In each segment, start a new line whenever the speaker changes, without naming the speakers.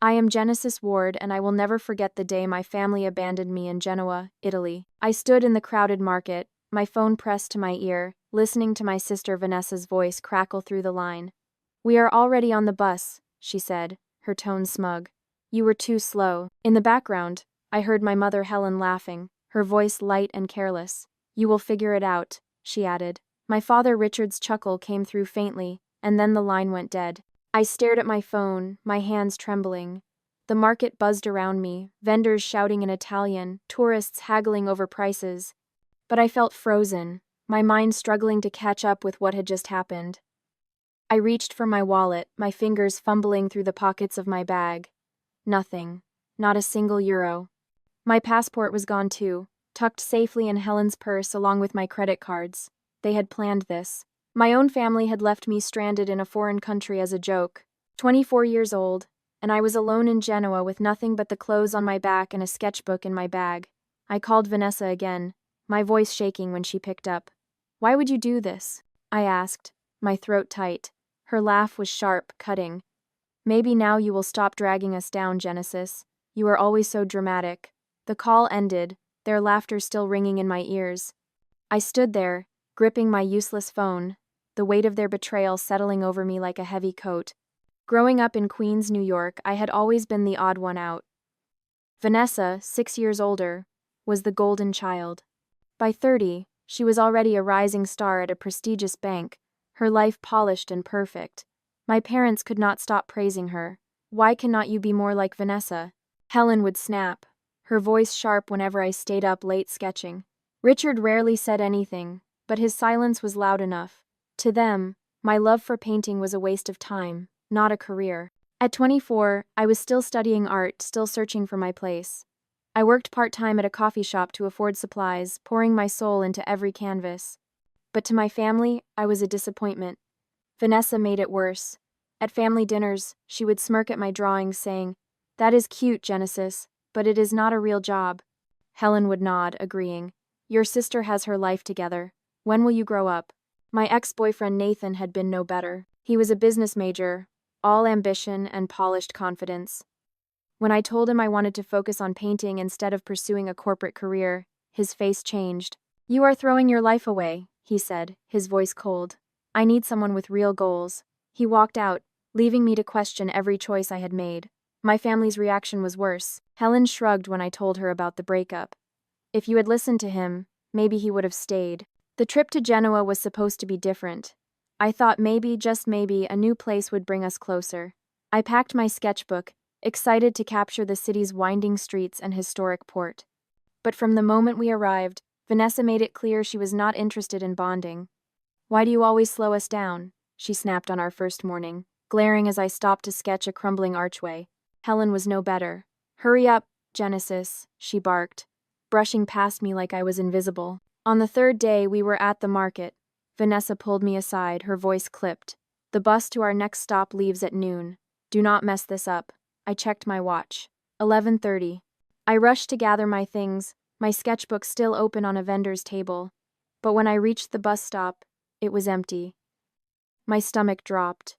I am Genesis Ward, and I will never forget the day my family abandoned me in Genoa, Italy. I stood in the crowded market, my phone pressed to my ear, listening to my sister Vanessa's voice crackle through the line. "We are already on the bus," she said, her tone smug. "You were too slow." In the background, I heard my mother Helen laughing, her voice light and careless. "You will figure it out," she added. My father Richard's chuckle came through faintly, and then the line went dead. I stared at my phone, my hands trembling. The market buzzed around me, vendors shouting in Italian, tourists haggling over prices. But I felt frozen, my mind struggling to catch up with what had just happened. I reached for my wallet, my fingers fumbling through the pockets of my bag. Nothing. Not a single euro. My passport was gone too, tucked safely in Helen's purse along with my credit cards. They had planned this. My own family had left me stranded in a foreign country as a joke. 24 years old, and I was alone in Genoa with nothing but the clothes on my back and a sketchbook in my bag. I called Vanessa again, my voice shaking when she picked up. "Why would you do this?" I asked, my throat tight. Her laugh was sharp, cutting. "Maybe now you will stop dragging us down, Genesis. You are always so dramatic." The call ended, their laughter still ringing in my ears. I stood there, gripping my useless phone, the weight of their betrayal settling over me like a heavy coat. Growing up in Queens, New York, I had always been the odd one out. Vanessa, 6 years older, was the golden child. By 30, she was already a rising star at a prestigious bank, her life polished and perfect. My parents could not stop praising her. "Why cannot you be more like Vanessa?" Helen would snap, her voice sharp whenever I stayed up late sketching. Richard rarely said anything, but his silence was loud enough. To them, my love for painting was a waste of time, not a career. At 24, I was still studying art, still searching for my place. I worked part-time at a coffee shop to afford supplies, pouring my soul into every canvas. But to my family, I was a disappointment. Vanessa made it worse. At family dinners, she would smirk at my drawings, saying, "That is cute, Genesis, but it is not a real job." Helen would nod, agreeing. "Your sister has her life together. When will you grow up?" My ex-boyfriend Nathan had been no better. He was a business major, all ambition and polished confidence. When I told him I wanted to focus on painting instead of pursuing a corporate career, his face changed. "You are throwing your life away," he said, his voice cold. "I need someone with real goals." He walked out, leaving me to question every choice I had made. My family's reaction was worse. Helen shrugged when I told her about the breakup. If you had listened to him, maybe he would have stayed. The trip to Genoa was supposed to be different. I thought maybe, just maybe, a new place would bring us closer. I packed my sketchbook, excited to capture the city's winding streets and historic port. But from the moment we arrived, Vanessa made it clear she was not interested in bonding. "Why do you always slow us down?" she snapped on our first morning, glaring as I stopped to sketch a crumbling archway. Helen was no better. "Hurry up, Genesis," she barked, brushing past me like I was invisible. On the third day, we were at the market. Vanessa pulled me aside, her voice clipped. "The bus to our next stop leaves at noon. Do not mess this up." I checked my watch. 11:30. I rushed to gather my things, my sketchbook still open on a vendor's table. But when I reached the bus stop, it was empty. My stomach dropped.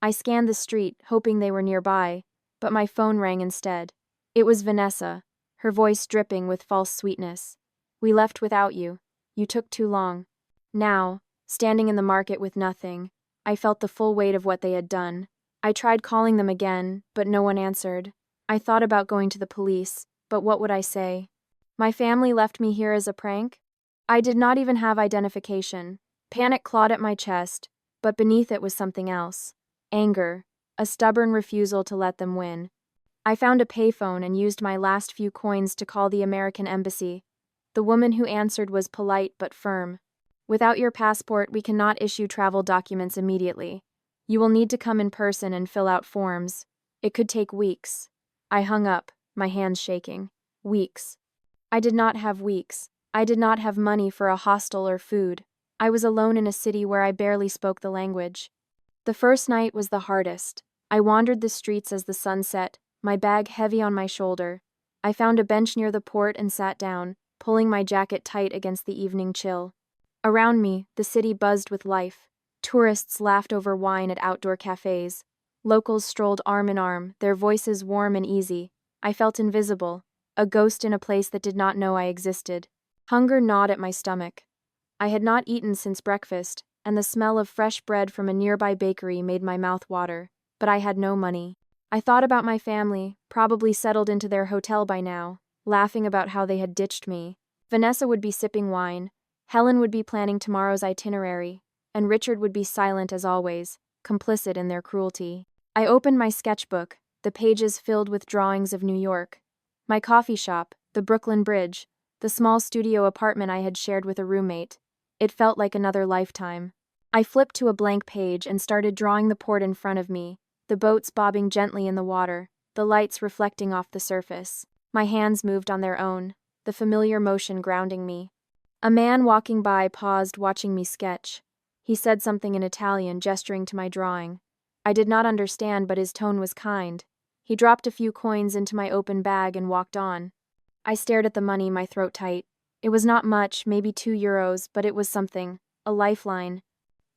I scanned the street, hoping they were nearby, but my phone rang instead. It was Vanessa, her voice dripping with false sweetness. "We left without you. You took too long." Now, standing in the market with nothing, I felt the full weight of what they had done. I tried calling them again, but no one answered. I thought about going to the police, but what would I say? My family left me here as a prank? I did not even have identification. Panic clawed at my chest, but beneath it was something else. Anger, a stubborn refusal to let them win. I found a payphone and used my last few coins to call the American embassy. The woman who answered was polite but firm. "Without your passport, we cannot issue travel documents immediately. You will need to come in person and fill out forms. It could take weeks." I hung up, my hands shaking. Weeks. I did not have weeks. I did not have money for a hostel or food. I was alone in a city where I barely spoke the language. The first night was the hardest. I wandered the streets as the sun set, my bag heavy on my shoulder. I found a bench near the port and sat down, pulling my jacket tight against the evening chill. Around me, the city buzzed with life. Tourists laughed over wine at outdoor cafes. Locals strolled arm in arm, their voices warm and easy. I felt invisible, a ghost in a place that did not know I existed. Hunger gnawed at my stomach. I had not eaten since breakfast, and the smell of fresh bread from a nearby bakery made my mouth water, but I had no money. I thought about my family, probably settled into their hotel by now, laughing about how they had ditched me. Vanessa would be sipping wine, Helen would be planning tomorrow's itinerary, and Richard would be silent as always, complicit in their cruelty. I opened my sketchbook, the pages filled with drawings of New York. My coffee shop, the Brooklyn Bridge, the small studio apartment I had shared with a roommate. It felt like another lifetime. I flipped to a blank page and started drawing the port in front of me, the boats bobbing gently in the water, the lights reflecting off the surface. My hands moved on their own, the familiar motion grounding me. A man walking by paused, watching me sketch. He said something in Italian, gesturing to my drawing. I did not understand, but his tone was kind. He dropped a few coins into my open bag and walked on. I stared at the money, my throat tight. It was not much, maybe €2, but it was something, a lifeline.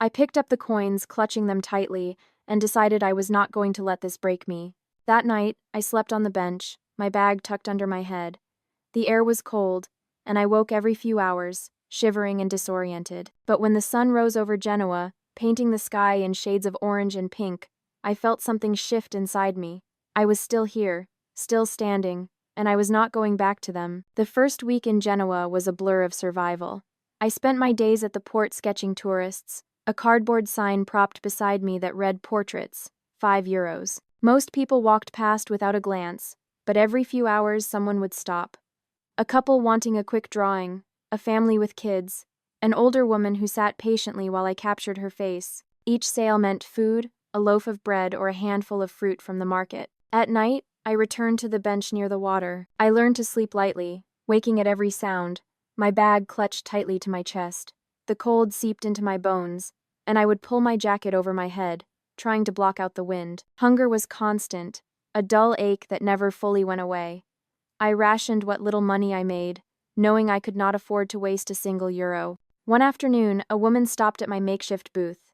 I picked up the coins, clutching them tightly, and decided I was not going to let this break me. That night, I slept on the bench, my bag tucked under my head. The air was cold, and I woke every few hours, shivering and disoriented. But when the sun rose over Genoa, painting the sky in shades of orange and pink, I felt something shift inside me. I was still here, still standing, and I was not going back to them. The first week in Genoa was a blur of survival. I spent my days at the port sketching tourists, a cardboard sign propped beside me that read portraits, €5. Most people walked past without a glance, but every few hours someone would stop. A couple wanting a quick drawing, a family with kids, an older woman who sat patiently while I captured her face. Each sale meant food, a loaf of bread, or a handful of fruit from the market. At night, I returned to the bench near the water. I learned to sleep lightly, waking at every sound, my bag clutched tightly to my chest. The cold seeped into my bones, and I would pull my jacket over my head, trying to block out the wind. Hunger was constant, a dull ache that never fully went away. I rationed what little money I made, knowing I could not afford to waste a single euro. One afternoon, a woman stopped at my makeshift booth.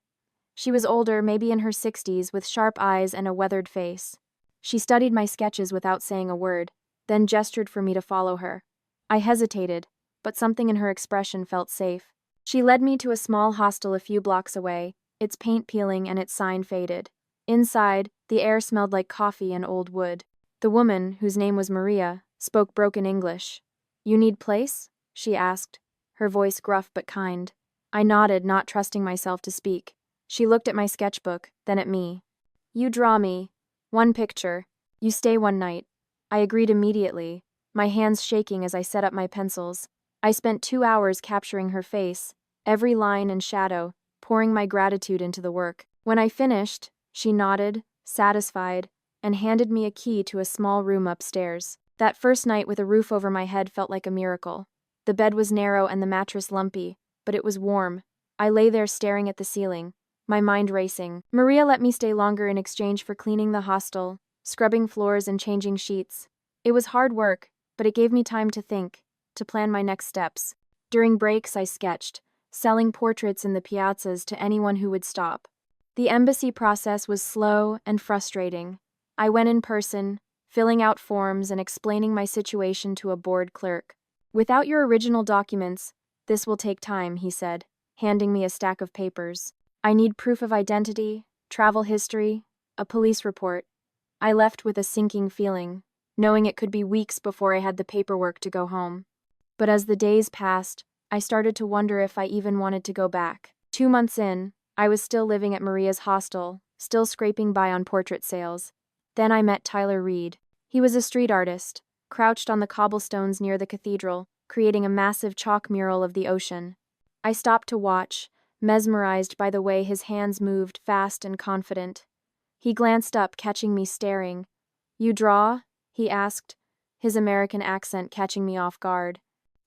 She was older, maybe in her 60s, with sharp eyes and a weathered face. She studied my sketches without saying a word, then gestured for me to follow her. I hesitated, but something in her expression felt safe. She led me to a small hostel a few blocks away, its paint peeling and its sign faded. Inside, the air smelled like coffee and old wood. The woman, whose name was Maria, spoke broken English. "You need place?" she asked, her voice gruff but kind. I nodded, not trusting myself to speak. She looked at my sketchbook, then at me. "You draw me. One picture. You stay one night." I agreed immediately, my hands shaking as I set up my pencils. I spent 2 hours capturing her face, every line and shadow, pouring my gratitude into the work. When I finished, she nodded, satisfied, and handed me a key to a small room upstairs. That first night with a roof over my head felt like a miracle. The bed was narrow and the mattress lumpy, but it was warm. I lay there staring at the ceiling, my mind racing. Maria let me stay longer in exchange for cleaning the hostel, scrubbing floors and changing sheets. It was hard work, but it gave me time to think, to plan my next steps. During breaks I sketched, selling portraits in the piazzas to anyone who would stop. The embassy process was slow and frustrating. I went in person, filling out forms and explaining my situation to a bored clerk. "Without your original documents, this will take time," he said, handing me a stack of papers. "I need proof of identity, travel history, a police report." I left with a sinking feeling, knowing it could be weeks before I had the paperwork to go home. But as the days passed, I started to wonder if I even wanted to go back. 2 months in, I was still living at Maria's hostel, still scraping by on portrait sales. Then I met Tyler Reed. He was a street artist, crouched on the cobblestones near the cathedral, creating a massive chalk mural of the ocean. I stopped to watch, mesmerized by the way his hands moved fast and confident. He glanced up, catching me staring. "You draw?" he asked, his American accent catching me off guard.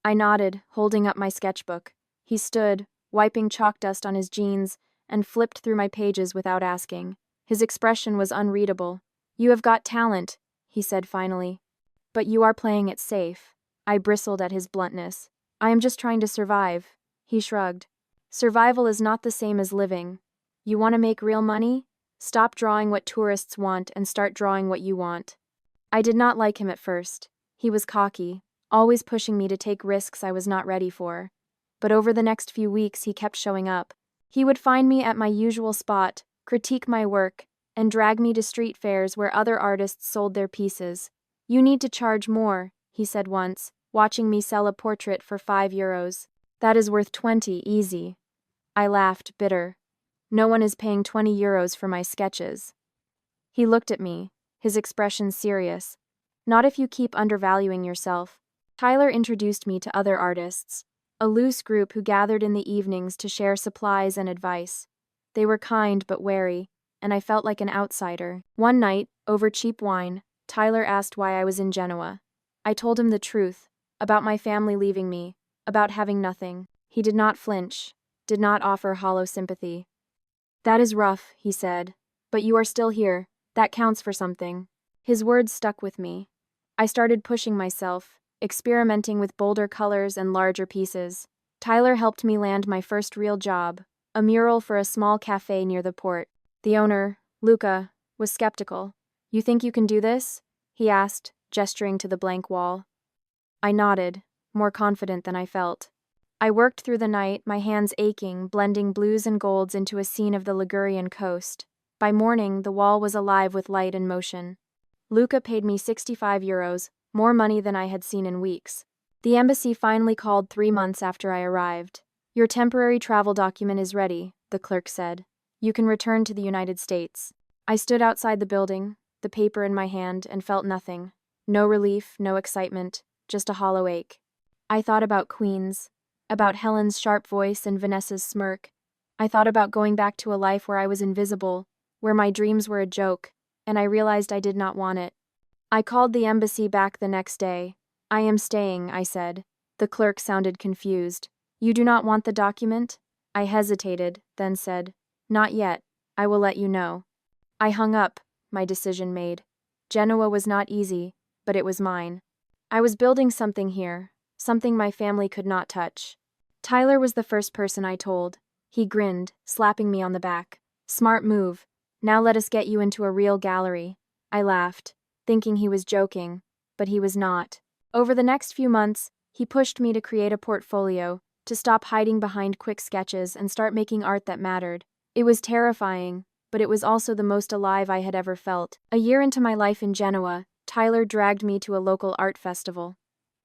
I nodded, holding up my sketchbook. He stood, wiping chalk dust on his jeans, and flipped through my pages without asking. His expression was unreadable. "You have got talent," he said finally. "But you are playing it safe." I bristled at his bluntness. "I am just trying to survive." He shrugged. "Survival is not the same as living. You want to make real money? Stop drawing what tourists want and start drawing what you want. I did not like him at first. He was cocky, always pushing me to take risks I was not ready for. But over the next few weeks, he kept showing up. He would find me at my usual spot, critique my work, and drag me to street fairs where other artists sold their pieces. "You need to charge more," he said once, watching me sell a portrait for €5. "That is worth 20, easy." I laughed, bitter. No one is paying €20 for my sketches. He looked at me, his expression serious. "Not if you keep undervaluing yourself." Tyler introduced me to other artists, a loose group who gathered in the evenings to share supplies and advice. They were kind but wary, and I felt like an outsider. One night, over cheap wine, Tyler asked why I was in Genoa. I told him the truth, about my family leaving me, about having nothing. He did not flinch, did not offer hollow sympathy. "That is rough," he said, "but you are still here. That counts for something." His words stuck with me. I started pushing myself, experimenting with bolder colors and larger pieces. Tyler helped me land my first real job, a mural for a small cafe near the port. The owner, Luca, was skeptical. "You think you can do this?" he asked, gesturing to the blank wall. I nodded, more confident than I felt. I worked through the night, my hands aching, blending blues and golds into a scene of the Ligurian coast. By morning, the wall was alive with light and motion. Luca paid me €65, more money than I had seen in weeks. The embassy finally called 3 months after I arrived. "Your temporary travel document is ready," the clerk said. "You can return to the United States." I stood outside the building, the paper in my hand, and felt nothing. No relief, no excitement, just a hollow ache. I thought about Queens, about Helen's sharp voice and Vanessa's smirk. I thought about going back to a life where I was invisible, where my dreams were a joke, and I realized I did not want it. I called the embassy back the next day. "I am staying," I said. The clerk sounded confused. "You do not want the document?" I hesitated, then said, "Not yet. I will let you know." I hung up, my decision made. Genoa was not easy, but it was mine. I was building something here, something my family could not touch. Tyler was the first person I told. He grinned, slapping me on the back. "Smart move. Now let us get you into a real gallery." I laughed, thinking he was joking, but he was not. Over the next few months, he pushed me to create a portfolio, to stop hiding behind quick sketches and start making art that mattered. It was terrifying, but it was also the most alive I had ever felt. A year into my life in Genoa, Tyler dragged me to a local art festival.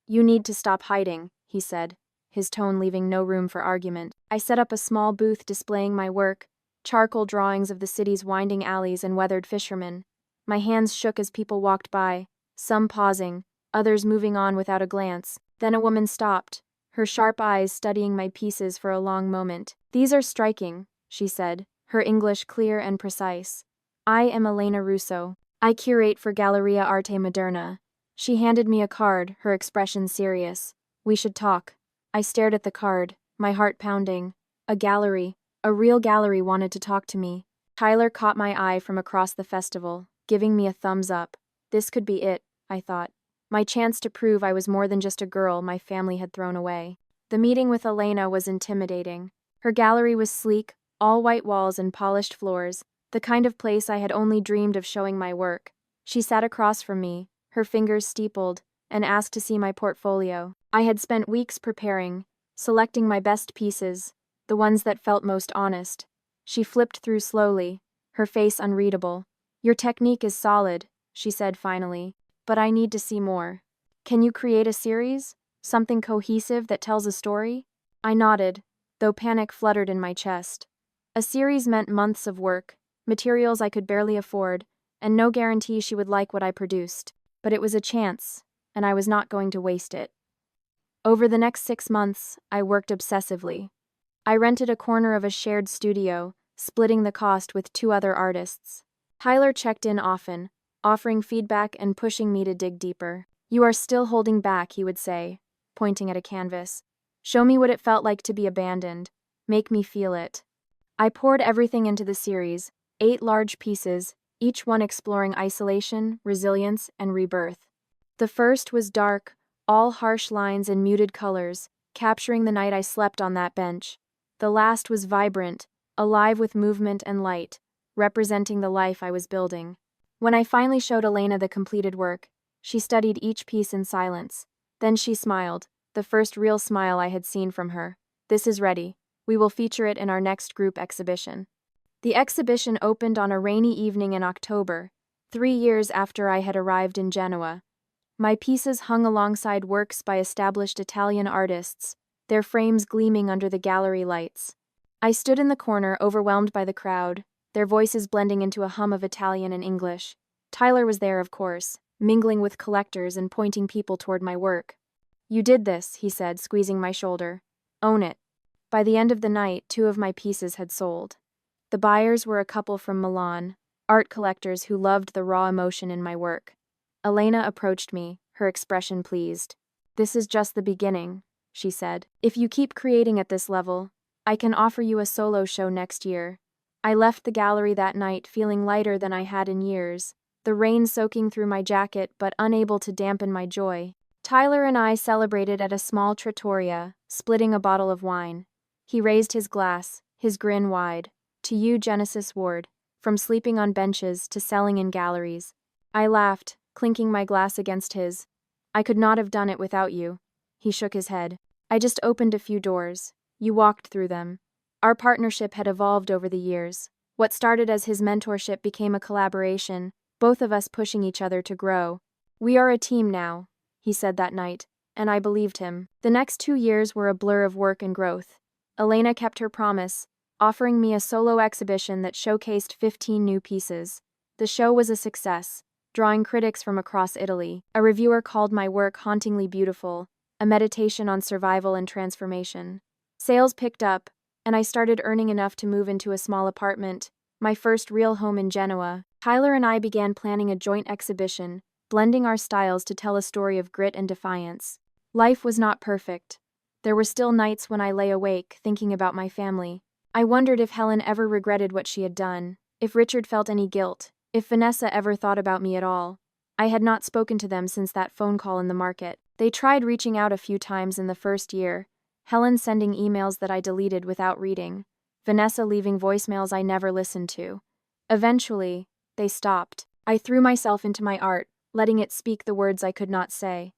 "You need to stop hiding," he said, his tone leaving no room for argument. I set up a small booth displaying my work, charcoal drawings of the city's winding alleys and weathered fishermen. My hands shook as people walked by, some pausing, others moving on without a glance. Then a woman stopped, her sharp eyes studying my pieces for a long moment. "These are striking," she said, her English clear and precise. "I am Elena Russo. I curate for Galleria Arte Moderna." She handed me a card, her expression serious. "We should talk." I stared at the card, my heart pounding. A gallery, a real gallery wanted to talk to me. Tyler caught my eye from across the festival, giving me a thumbs up. This could be it, I thought. My chance to prove I was more than just a girl my family had thrown away. The meeting with Elena was intimidating. Her gallery was sleek, all white walls and polished floors, the kind of place I had only dreamed of showing my work. She sat across from me, her fingers steepled, and asked to see my portfolio. I had spent weeks preparing, selecting my best pieces, the ones that felt most honest. She flipped through slowly, her face unreadable. "Your technique is solid," she said finally, "but I need to see more. Can you create a series? Something cohesive that tells a story?" I nodded, though panic fluttered in my chest. A series meant months of work, materials I could barely afford, and no guarantee she would like what I produced. But it was a chance, and I was not going to waste it. Over the next 6 months, I worked obsessively. I rented a corner of a shared studio, splitting the cost with 2 other artists. Tyler checked in often, offering feedback and pushing me to dig deeper. "You are still holding back," he would say, pointing at a canvas. "Show me what it felt like to be abandoned. Make me feel it." I poured everything into the series, 8 large pieces, each one exploring isolation, resilience, and rebirth. The first was dark, all harsh lines and muted colors, capturing the night I slept on that bench. The last was vibrant, alive with movement and light, representing the life I was building. When I finally showed Elena the completed work, she studied each piece in silence. Then she smiled, the first real smile I had seen from her. "This is ready. We will feature it in our next group exhibition." The exhibition opened on a rainy evening in October, 3 years after I had arrived in Genoa. My pieces hung alongside works by established Italian artists, their frames gleaming under the gallery lights. I stood in the corner, overwhelmed by the crowd, their voices blending into a hum of Italian and English. Tyler was there, of course, mingling with collectors and pointing people toward my work. "You did this," he said, squeezing my shoulder. "Own it." By the end of the night, 2 of my pieces had sold. The buyers were a couple from Milan, art collectors who loved the raw emotion in my work. Elena approached me, her expression pleased. "This is just the beginning," she said. "If you keep creating at this level, I can offer you a solo show next year." I left the gallery that night feeling lighter than I had in years, the rain soaking through my jacket but unable to dampen my joy. Tyler and I celebrated at a small trattoria, splitting a bottle of wine. He raised his glass, his grin wide. "To you, Genesis Ward, from sleeping on benches to selling in galleries." I laughed, clinking my glass against his. "I could not have done it without you." He shook his head. "I just opened a few doors. You walked through them." Our partnership had evolved over the years. What started as his mentorship became a collaboration, both of us pushing each other to grow. "We are a team now," he said that night, and I believed him. The next 2 years were a blur of work and growth. Elena kept her promise, offering me a solo exhibition that showcased 15 new pieces. The show was a success, drawing critics from across Italy. A reviewer called my work hauntingly beautiful, a meditation on survival and transformation. Sales picked up, and I started earning enough to move into a small apartment, my first real home in Genoa. Tyler and I began planning a joint exhibition, blending our styles to tell a story of grit and defiance. Life was not perfect. There were still nights when I lay awake, thinking about my family. I wondered if Helen ever regretted what she had done, if Richard felt any guilt, if Vanessa ever thought about me at all. I had not spoken to them since that phone call in the market. They tried reaching out a few times in the first year, Helen sending emails that I deleted without reading, Vanessa leaving voicemails I never listened to. Eventually, they stopped. I threw myself into my art, letting it speak the words I could not say.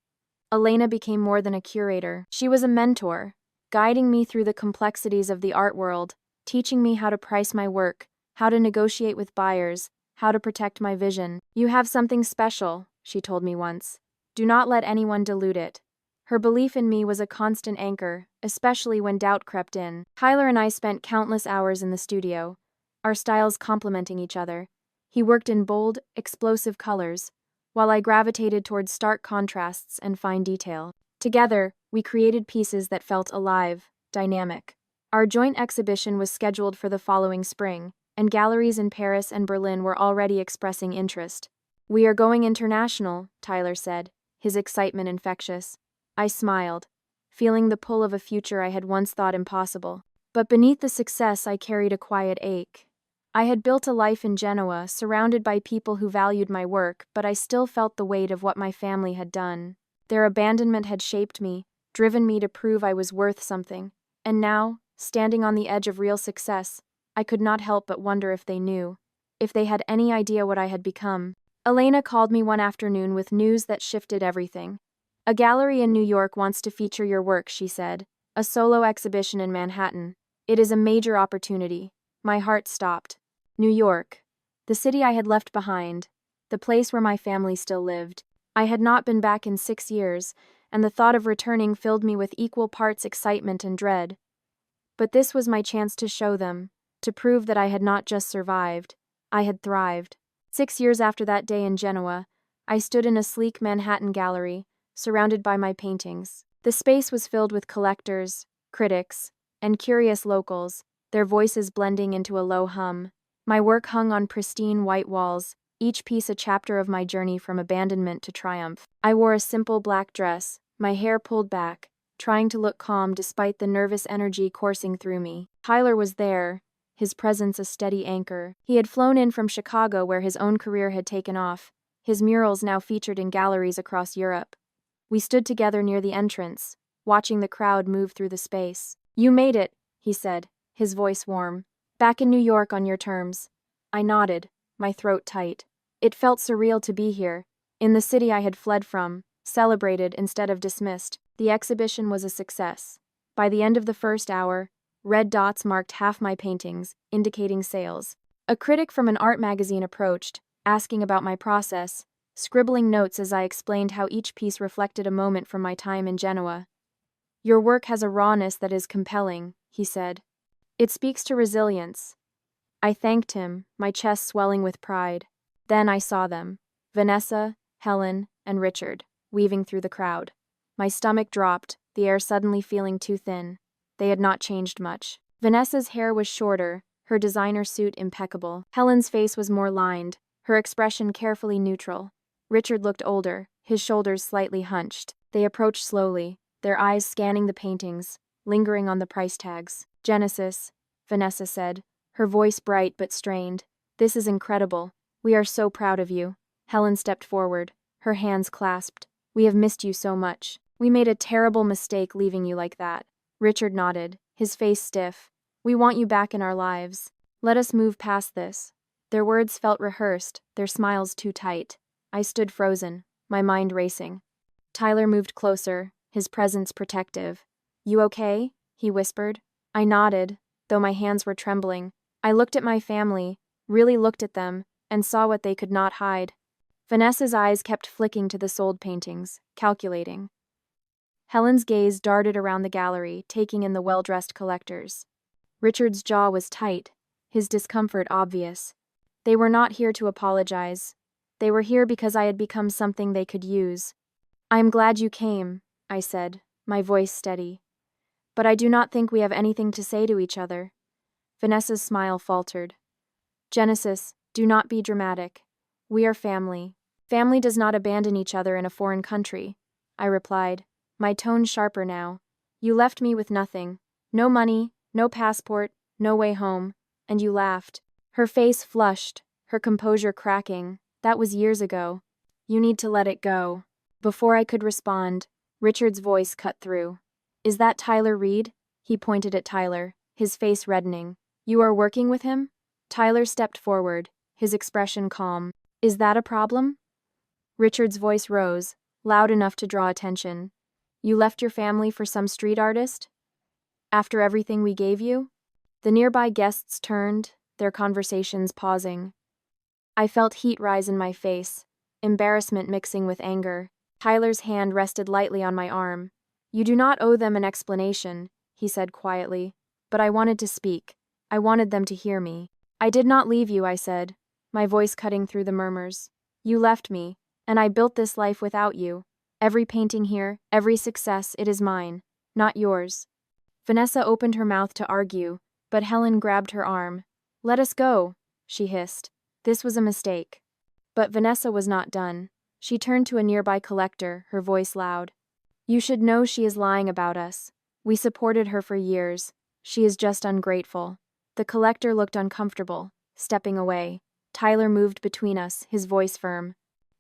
Elena became more than a curator. She was a mentor, guiding me through the complexities of the art world, teaching me how to price my work, how to negotiate with buyers, how to protect my vision. "You have something special," she told me once. "Do not let anyone dilute it." Her belief in me was a constant anchor, especially when doubt crept in. Tyler and I spent countless hours in the studio, our styles complementing each other. He worked in bold, explosive colors, while I gravitated towards stark contrasts and fine detail. Together, we created pieces that felt alive, dynamic. Our joint exhibition was scheduled for the following spring, and galleries in Paris and Berlin were already expressing interest. "We are going international," Tyler said, his excitement infectious. I smiled, feeling the pull of a future I had once thought impossible. But beneath the success I carried a quiet ache. I had built a life in Genoa, surrounded by people who valued my work, but I still felt the weight of what my family had done. Their abandonment had shaped me, driven me to prove I was worth something. And now, standing on the edge of real success, I could not help but wonder if they knew, if they had any idea what I had become. Elena called me one afternoon with news that shifted everything. "A gallery in New York wants to feature your work," she said. "A solo exhibition in Manhattan. It is a major opportunity." My heart stopped. New York, the city I had left behind, the place where my family still lived. I had not been back in 6 years, and the thought of returning filled me with equal parts excitement and dread. But this was my chance to show them, to prove that I had not just survived, I had thrived. 6 years after that day in Genoa, I stood in a sleek Manhattan gallery, surrounded by my paintings. The space was filled with collectors, critics, and curious locals, their voices blending into a low hum. My work hung on pristine white walls, each piece a chapter of my journey from abandonment to triumph. I wore a simple black dress, my hair pulled back, trying to look calm despite the nervous energy coursing through me. Tyler was there, his presence a steady anchor. He had flown in from Chicago, where his own career had taken off, his murals now featured in galleries across Europe. We stood together near the entrance, watching the crowd move through the space. "You made it," he said, his voice warm. "Back in New York on your terms." I nodded, my throat tight. It felt surreal to be here, in the city I had fled from, celebrated instead of dismissed. The exhibition was a success. By the end of the first hour, red dots marked half my paintings, indicating sales. A critic from an art magazine approached, asking about my process, scribbling notes as I explained how each piece reflected a moment from my time in Genoa. "Your work has a rawness that is compelling," he said. "It speaks to resilience." I thanked him, my chest swelling with pride. Then I saw them, Vanessa, Helen, and Richard, weaving through the crowd. My stomach dropped, the air suddenly feeling too thin. They had not changed much. Vanessa's hair was shorter, her designer suit impeccable. Helen's face was more lined, her expression carefully neutral. Richard looked older, his shoulders slightly hunched. They approached slowly, their eyes scanning the paintings, lingering on the price tags. "Genesis," Vanessa said, her voice bright but strained. "This is incredible. We are so proud of you." Helen stepped forward, her hands clasped. "We have missed you so much. We made a terrible mistake leaving you like that." Richard nodded, his face stiff. "We want you back in our lives. Let us move past this." Their words felt rehearsed, their smiles too tight. I stood frozen, my mind racing. Tyler moved closer, his presence protective. "You okay?" he whispered. I nodded, though my hands were trembling. I looked at my family, really looked at them, and saw what they could not hide. Vanessa's eyes kept flicking to the sold paintings, calculating. Helen's gaze darted around the gallery, taking in the well-dressed collectors. Richard's jaw was tight, his discomfort obvious. They were not here to apologize. They were here because I had become something they could use. "I am glad you came," I said, my voice steady. "But I do not think we have anything to say to each other." Vanessa's smile faltered. "Genesis, do not be dramatic. We are family. Family does not abandon each other in a foreign country," I replied, my tone sharper now. "You left me with nothing. No money, no passport, no way home. And you laughed." Her face flushed, her composure cracking. "That was years ago. You need to let it go." Before I could respond, Richard's voice cut through. "Is that Tyler Reed?" He pointed at Tyler, his face reddening. "You are working with him?" Tyler stepped forward, his expression calm. "Is that a problem?" Richard's voice rose, loud enough to draw attention. "You left your family for some street artist? After everything we gave you?" The nearby guests turned, their conversations pausing. I felt heat rise in my face, embarrassment mixing with anger. Tyler's hand rested lightly on my arm. "You do not owe them an explanation," he said quietly. "But I wanted to speak. I wanted them to hear me." "I did not leave you," I said, my voice cutting through the murmurs. "You left me, and I built this life without you. Every painting here, every success, it is mine, not yours." Vanessa opened her mouth to argue, but Helen grabbed her arm. "Let us go," she hissed. This was a mistake. But Vanessa was not done. She turned to a nearby collector, her voice loud. "You should know she is lying about us. We supported her for years. She is just ungrateful." The collector looked uncomfortable, stepping away. Tyler moved between us, his voice firm.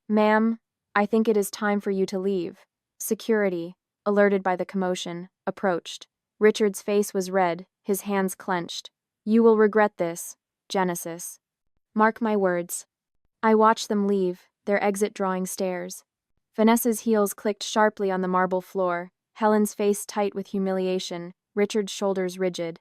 "Ma'am, I think it is time for you to leave." Security, alerted by the commotion, approached. Richard's face was red, his hands clenched. "You will regret this, Genesis. Mark my words." I watched them leave, their exit drawing stairs. Vanessa's heels clicked sharply on the marble floor, Helen's face tight with humiliation, Richard's shoulders rigid.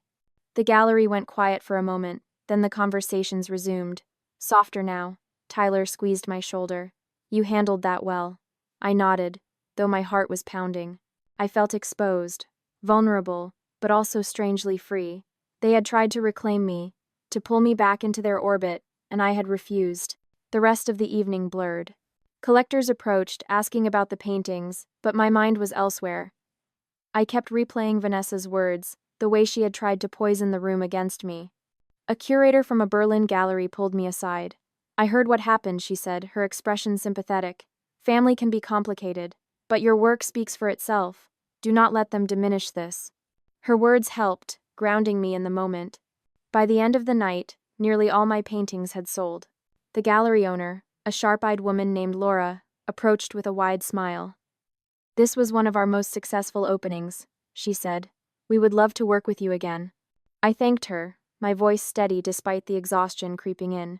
The gallery went quiet for a moment, then the conversations resumed. Softer now. Tyler squeezed my shoulder. "You handled that well." I nodded, though my heart was pounding. I felt exposed, vulnerable, but also strangely free. They had tried to reclaim me, to pull me back into their orbit, and I had refused. The rest of the evening blurred. Collectors approached, asking about the paintings, but my mind was elsewhere. I kept replaying Vanessa's words, the way she had tried to poison the room against me. A curator from a Berlin gallery pulled me aside. "I heard what happened," she said, her expression sympathetic. "Family can be complicated, but your work speaks for itself. Do not let them diminish this." Her words helped, grounding me in the moment. By the end of the night, nearly all my paintings had sold. The gallery owner, a sharp-eyed woman named Laura, approached with a wide smile. "This was one of our most successful openings," she said. "We would love to work with you again." I thanked her, my voice steady despite the exhaustion creeping in.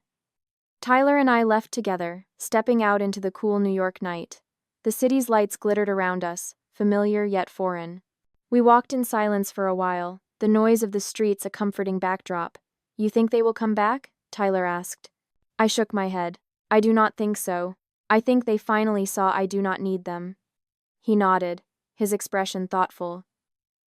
Tyler and I left together, stepping out into the cool New York night. The city's lights glittered around us, familiar yet foreign. We walked in silence for a while, the noise of the streets a comforting backdrop. "You think they will come back?" Tyler asked. I shook my head. "I do not think so. I think they finally saw I do not need them." He nodded, his expression thoughtful.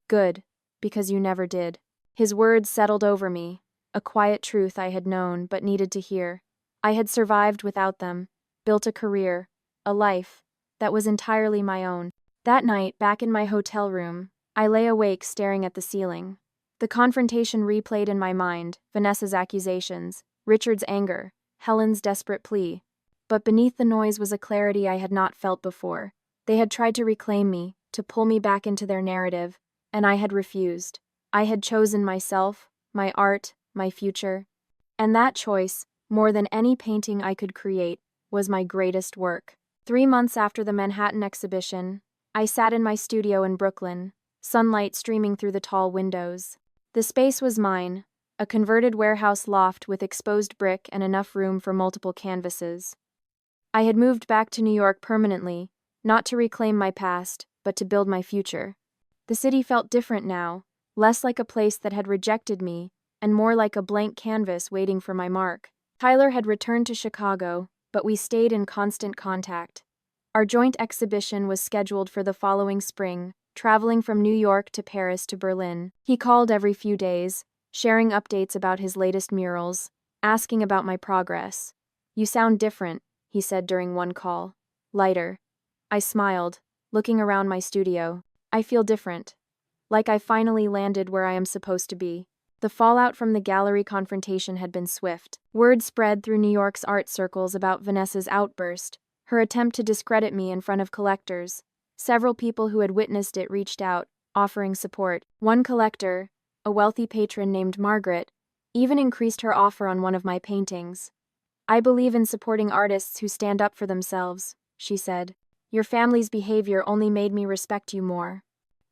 "Good, because you never did." His words settled over me, a quiet truth I had known but needed to hear. I had survived without them, built a career, a life, that was entirely my own. That night, back in my hotel room, I lay awake staring at the ceiling. The confrontation replayed in my mind, Vanessa's accusations, Richard's anger, Helen's desperate plea. But beneath the noise was a clarity I had not felt before. They had tried to reclaim me, to pull me back into their narrative, and I had refused. I had chosen myself, my art, my future. And that choice, more than any painting I could create, was my greatest work. 3 months after the Manhattan exhibition, I sat in my studio in Brooklyn, sunlight streaming through the tall windows. The space was mine, a converted warehouse loft with exposed brick and enough room for multiple canvases. I had moved back to New York permanently, not to reclaim my past, but to build my future. The city felt different now, less like a place that had rejected me, and more like a blank canvas waiting for my mark. Tyler had returned to Chicago, but we stayed in constant contact. Our joint exhibition was scheduled for the following spring, traveling from New York to Paris to Berlin. He called every few days, sharing updates about his latest murals, asking about my progress. "You sound different," he said during one call. "Lighter." I smiled, looking around my studio. "I feel different. Like I finally landed where I am supposed to be." The fallout from the gallery confrontation had been swift. Word spread through New York's art circles about Vanessa's outburst, her attempt to discredit me in front of collectors. Several people who had witnessed it reached out, offering support. One collector, a wealthy patron named Margaret, even increased her offer on one of my paintings. "I believe in supporting artists who stand up for themselves," she said. "Your family's behavior only made me respect you more."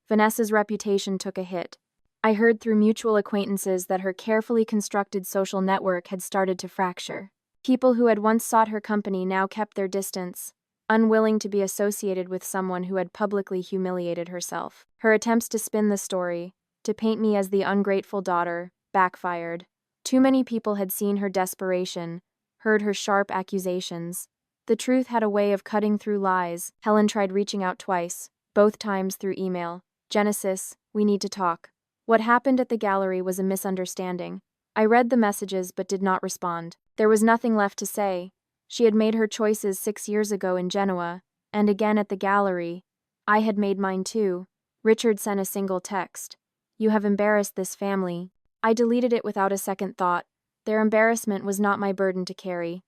Vanessa's reputation took a hit. I heard through mutual acquaintances that her carefully constructed social network had started to fracture. People who had once sought her company now kept their distance, unwilling to be associated with someone who had publicly humiliated herself. Her attempts to spin the story, to paint me as the ungrateful daughter, backfired. Too many people had seen her desperation, heard her sharp accusations. The truth had a way of cutting through lies. Helen tried reaching out twice, both times through email. "Genesis, we need to talk." What happened at the gallery was a misunderstanding. I read the messages but did not respond. There was nothing left to say. She had made her choices 6 years ago in Genoa, and again at the gallery. I had made mine too. Richard sent a single text. "You have embarrassed this family." I deleted it without a second thought. Their embarrassment was not my burden to carry.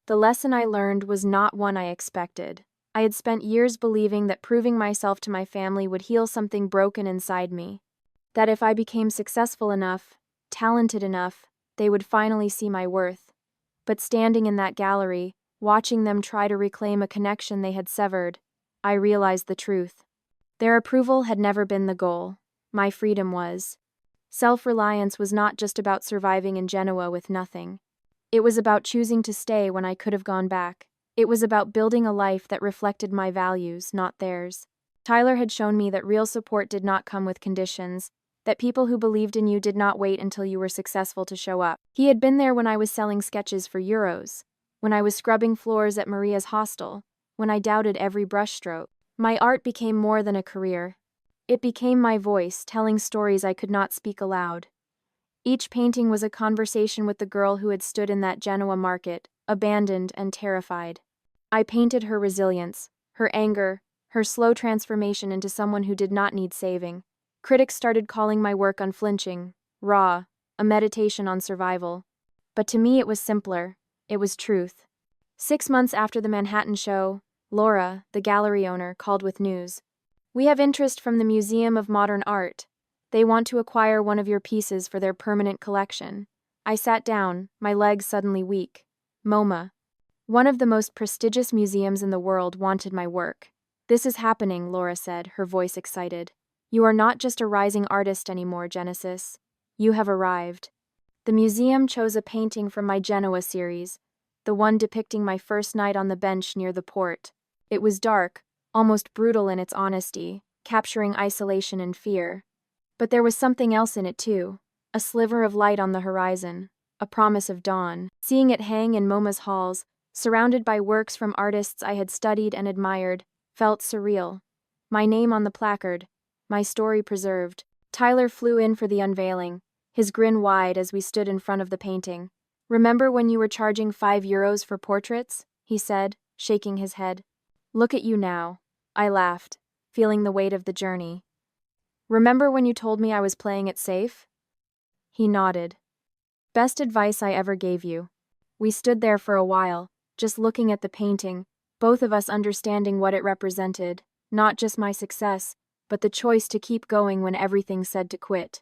The lesson I learned was not one I expected. I had spent years believing that proving myself to my family would heal something broken inside me. That if I became successful enough, talented enough, they would finally see my worth. But standing in that gallery, watching them try to reclaim a connection they had severed, I realized the truth. Their approval had never been the goal. My freedom was. Self-reliance was not just about surviving in Genoa with nothing. It was about choosing to stay when I could have gone back. It was about building a life that reflected my values, not theirs. Tyler had shown me that real support did not come with conditions, that people who believed in you did not wait until you were successful to show up. He had been there when I was selling sketches for euros, when I was scrubbing floors at Maria's hostel, when I doubted every brushstroke. My art became more than a career. It became my voice, telling stories I could not speak aloud. Each painting was a conversation with the girl who had stood in that Genoa market, abandoned and terrified. I painted her resilience, her anger, her slow transformation into someone who did not need saving. Critics started calling my work unflinching, raw, a meditation on survival. But to me it was simpler. It was truth. 6 months after the Manhattan show, Laura, the gallery owner, called with news. "We have interest from the Museum of Modern Art. They want to acquire one of your pieces for their permanent collection." I sat down, my legs suddenly weak. MoMA. One of the most prestigious museums in the world wanted my work. "This is happening," Laura said, her voice excited. "You are not just a rising artist anymore, Genesis. You have arrived." The museum chose a painting from my Genoa series, the one depicting my first night on the bench near the port. It was dark, almost brutal in its honesty, capturing isolation and fear. But there was something else in it too, a sliver of light on the horizon, a promise of dawn. Seeing it hang in MoMA's halls, surrounded by works from artists I had studied and admired, felt surreal. My name on the placard, my story preserved. Tyler flew in for the unveiling, his grin wide as we stood in front of the painting. "Remember when you were charging €5 for portraits?" he said, shaking his head. "Look at you now." I laughed, feeling the weight of the journey. "Remember when you told me I was playing it safe?" He nodded. "Best advice I ever gave you." We stood there for a while, just looking at the painting, both of us understanding what it represented, not just my success, but the choice to keep going when everything said to quit.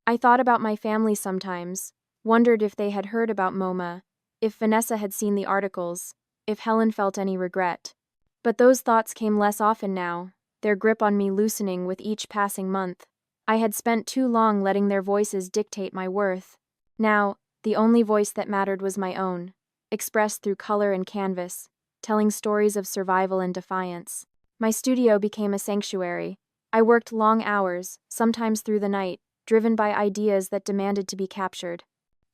I thought about my family sometimes, wondered if they had heard about MoMA, if Vanessa had seen the articles, if Helen felt any regret. But those thoughts came less often now, their grip on me loosening with each passing month. I had spent too long letting their voices dictate my worth. Now, the only voice that mattered was my own, expressed through color and canvas, telling stories of survival and defiance. My studio became a sanctuary. I worked long hours, sometimes through the night, driven by ideas that demanded to be captured.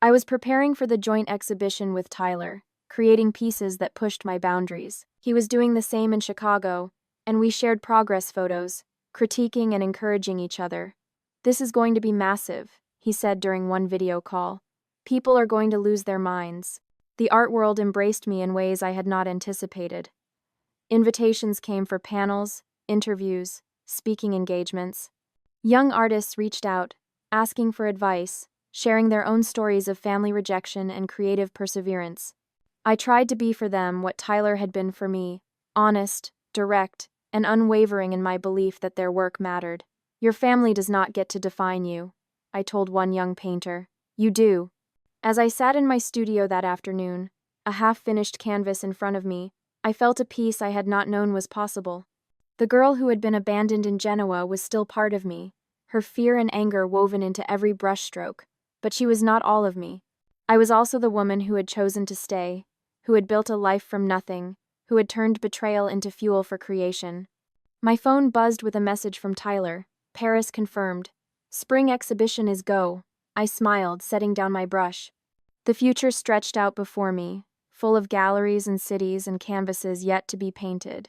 I was preparing for the joint exhibition with Tyler, creating pieces that pushed my boundaries. He was doing the same in Chicago, and we shared progress photos, critiquing and encouraging each other. "This is going to be massive," he said during one video call. "People are going to lose their minds." The art world embraced me in ways I had not anticipated. Invitations came for panels, interviews, speaking engagements. Young artists reached out, asking for advice, sharing their own stories of family rejection and creative perseverance. I tried to be for them what Tyler had been for me, honest, direct, and unwavering in my belief that their work mattered. "Your family does not get to define you," I told one young painter. "You do." As I sat in my studio that afternoon, a half-finished canvas in front of me, I felt a peace I had not known was possible. The girl who had been abandoned in Genoa was still part of me, her fear and anger woven into every brushstroke, but she was not all of me. I was also the woman who had chosen to stay, who had built a life from nothing, who had turned betrayal into fuel for creation. My phone buzzed with a message from Tyler. "Paris confirmed. Spring exhibition is go." I smiled, setting down my brush. The future stretched out before me, full of galleries and cities and canvases yet to be painted.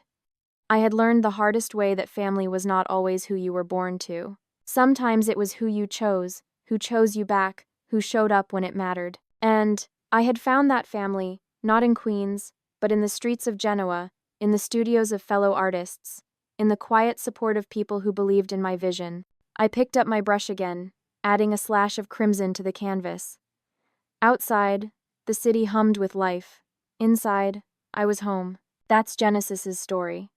I had learned the hardest way that family was not always who you were born to. Sometimes it was who you chose you back, who showed up when it mattered. And I had found that family, not in Queens, but in the streets of Genoa, in the studios of fellow artists, in the quiet support of people who believed in my vision. I picked up my brush again, adding a slash of crimson to the canvas. Outside, the city hummed with life. Inside, I was home. That's Genesis's story.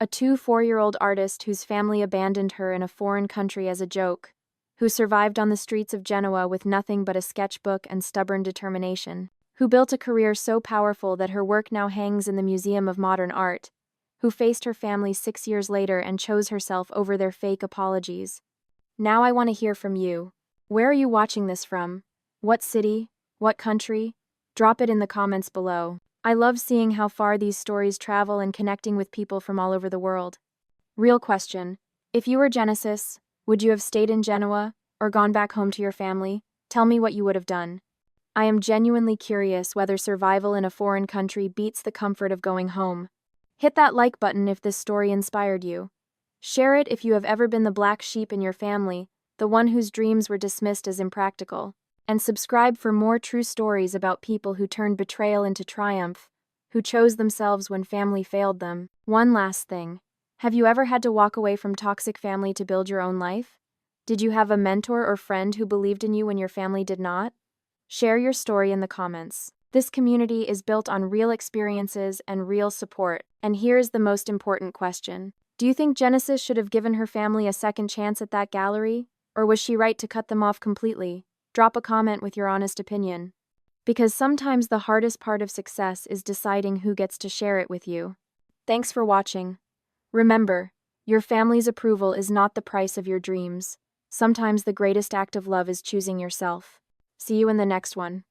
A 4-year-old artist whose family abandoned her in a foreign country as a joke, who survived on the streets of Genoa with nothing but a sketchbook and stubborn determination, who built a career so powerful that her work now hangs in the Museum of Modern Art, who faced her family 6 years later and chose herself over their fake apologies. Now I want to hear from you. Where are you watching this from? What city? What country? Drop it in the comments below. I love seeing how far these stories travel and connecting with people from all over the world. Real question. If you were Genesis, would you have stayed in Genoa or gone back home to your family? Tell me what you would have done. I am genuinely curious whether survival in a foreign country beats the comfort of going home. Hit that like button if this story inspired you. Share it if you have ever been the black sheep in your family, the one whose dreams were dismissed as impractical. And subscribe for more true stories about people who turned betrayal into triumph, who chose themselves when family failed them. One last thing. Have you ever had to walk away from toxic family to build your own life? Did you have a mentor or friend who believed in you when your family did not? Share your story in the comments. This community is built on real experiences and real support. And here's the most important question. Do you think Genesis should have given her family a second chance at that gallery? Or was she right to cut them off completely? Drop a comment with your honest opinion. Because sometimes the hardest part of success is deciding who gets to share it with you. Thanks for watching. Remember, your family's approval is not the price of your dreams. Sometimes the greatest act of love is choosing yourself. See you in the next one.